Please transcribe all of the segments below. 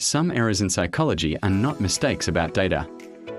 Some errors in psychology are not mistakes about data.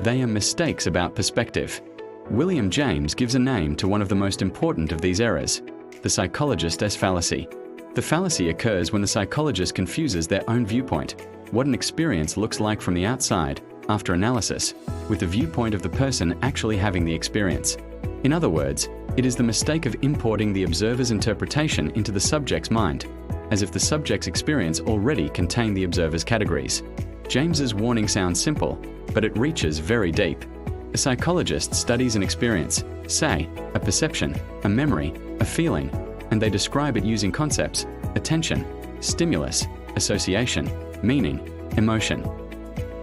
They are mistakes about perspective. William James gives a name to one of the most important of these errors, the psychologist as fallacy. The fallacy occurs when the psychologist confuses their own viewpoint, what an experience looks like from the outside, after analysis, with the viewpoint of the person actually having the experience. In other words, it is the mistake of importing the observer's interpretation into the subject's mind, as if the subject's experience already contained the observer's categories. James's warning sounds simple, but it reaches very deep. A psychologist studies an experience, say, a perception, a memory, a feeling, and they describe it using concepts, attention, stimulus, association, meaning, emotion.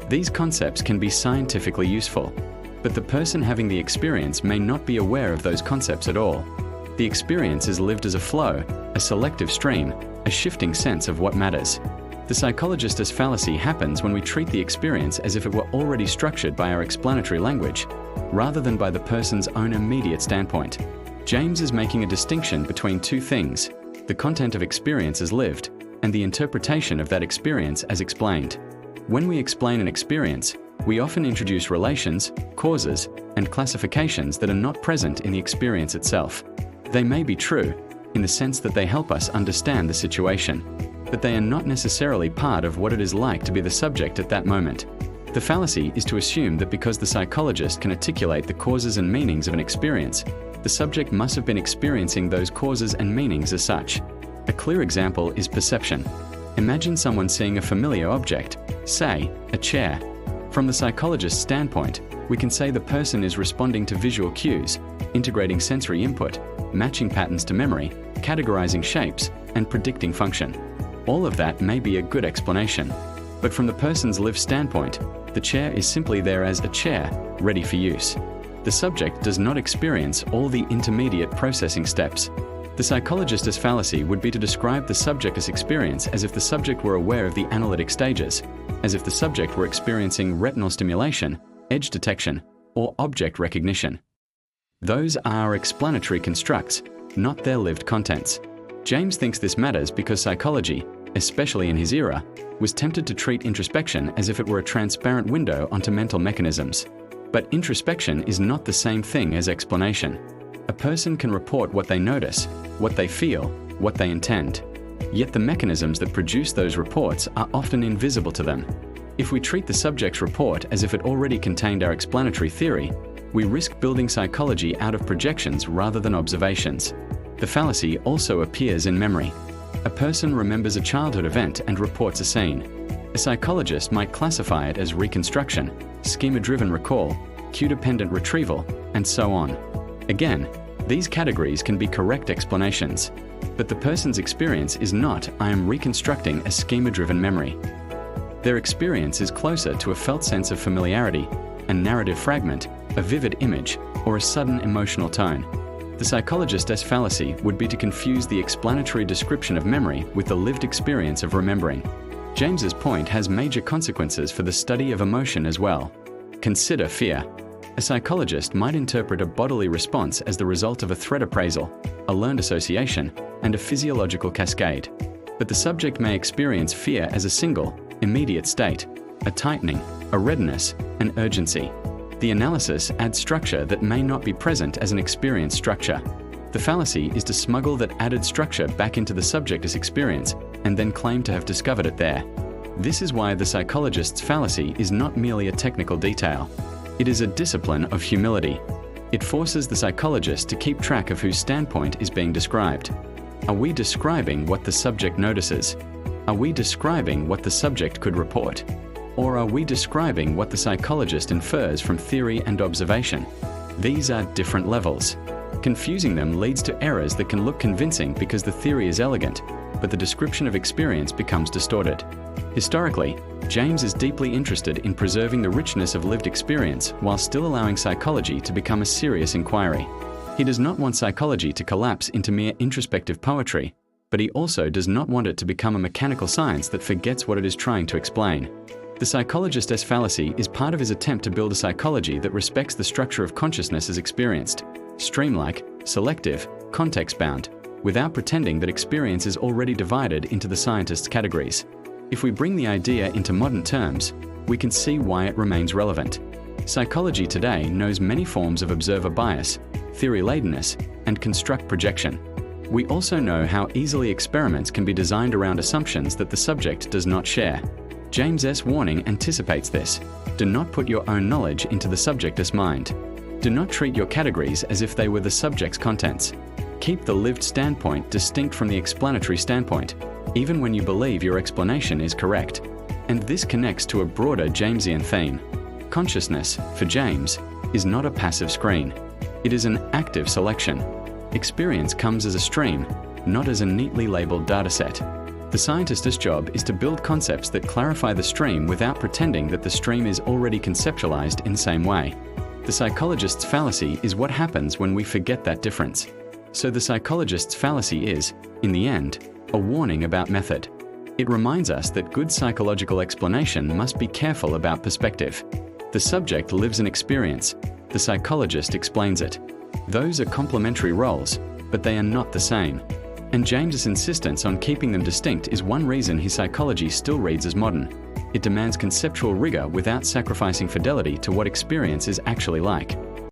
These concepts can be scientifically useful, but the person having the experience may not be aware of those concepts at all. The experience is lived as a flow, a selective stream, a shifting sense of what matters. The psychologist as fallacy happens when we treat the experience as if it were already structured by our explanatory language, rather than by the person's own immediate standpoint. James is making a distinction between two things: the content of experience as lived, and the interpretation of that experience as explained. When we explain an experience, we often introduce relations, causes, and classifications that are not present in the experience itself. They may be true, in the sense that they help us understand the situation, but they are not necessarily part of what it is like to be the subject at that moment. The fallacy is to assume that because the psychologist can articulate the causes and meanings of an experience, the subject must have been experiencing those causes and meanings as such. A clear example is perception. Imagine someone seeing a familiar object, say, a chair. From the psychologist's standpoint, we can say the person is responding to visual cues, integrating sensory input, matching patterns to memory, categorizing shapes, and predicting function. All of that may be a good explanation, but from the person's lived standpoint, the chair is simply there as a chair, ready for use. The subject does not experience all the intermediate processing steps. The psychologist as fallacy would be to describe the subject's experience as if the subject were aware of the analytic stages, as if the subject were experiencing retinal stimulation, edge detection, or object recognition. Those are explanatory constructs, not their lived contents. James thinks this matters because psychology, especially in his era, was tempted to treat introspection as if it were a transparent window onto mental mechanisms. But introspection is not the same thing as explanation. A person can report what they notice, what they feel, what they intend. Yet the mechanisms that produce those reports are often invisible to them. If we treat the subject's report as if it already contained our explanatory theory, we risk building psychology out of projections rather than observations. The fallacy also appears in memory. A person remembers a childhood event and reports a scene. A psychologist might classify it as reconstruction, schema-driven recall, cue-dependent retrieval, and so on. Again, these categories can be correct explanations, but the person's experience is not, I am reconstructing a schema-driven memory. Their experience is closer to a felt sense of familiarity, a narrative fragment, a vivid image, or a sudden emotional tone. The psychologist as fallacy would be to confuse the explanatory description of memory with the lived experience of remembering. James's point has major consequences for the study of emotion as well. Consider fear. A psychologist might interpret a bodily response as the result of a threat appraisal, a learned association, and a physiological cascade. But the subject may experience fear as a single, immediate state, a tightening, a readiness, an urgency. The analysis adds structure that may not be present as an experience structure. The fallacy is to smuggle that added structure back into the subject's experience and then claim to have discovered it there. This is why the psychologist's fallacy is not merely a technical detail. It is a discipline of humility. It forces the psychologist to keep track of whose standpoint is being described. Are we describing what the subject notices? Are we describing what the subject could report? Or are we describing what the psychologist infers from theory and observation? These are different levels. Confusing them leads to errors that can look convincing because the theory is elegant, but the description of experience becomes distorted. Historically, James is deeply interested in preserving the richness of lived experience while still allowing psychology to become a serious inquiry. He does not want psychology to collapse into mere introspective poetry, but he also does not want it to become a mechanical science that forgets what it is trying to explain. The psychologist as fallacy is part of his attempt to build a psychology that respects the structure of consciousness as experienced, streamlike, selective, context-bound, without pretending that experience is already divided into the scientist's categories. If we bring the idea into modern terms, we can see why it remains relevant. Psychology today knows many forms of observer bias, theory-ladenness, and construct projection. We also know how easily experiments can be designed around assumptions that the subject does not share. James' warning anticipates this. Do not put your own knowledge into the subject's mind. Do not treat your categories as if they were the subject's contents. Keep the lived standpoint distinct from the explanatory standpoint, even when you believe your explanation is correct. And this connects to a broader Jamesian theme. Consciousness, for James, is not a passive screen. It is an active selection. Experience comes as a stream, not as a neatly labeled dataset. The scientist's job is to build concepts that clarify the stream without pretending that the stream is already conceptualized in the same way. The psychologist's fallacy is what happens when we forget that difference. So the psychologist's fallacy is, in the end, a warning about method. It reminds us that good psychological explanation must be careful about perspective. The subject lives an experience. The psychologist explains it. Those are complementary roles, but they are not the same. And James's insistence on keeping them distinct is one reason his psychology still reads as modern. It demands conceptual rigor without sacrificing fidelity to what experience is actually like.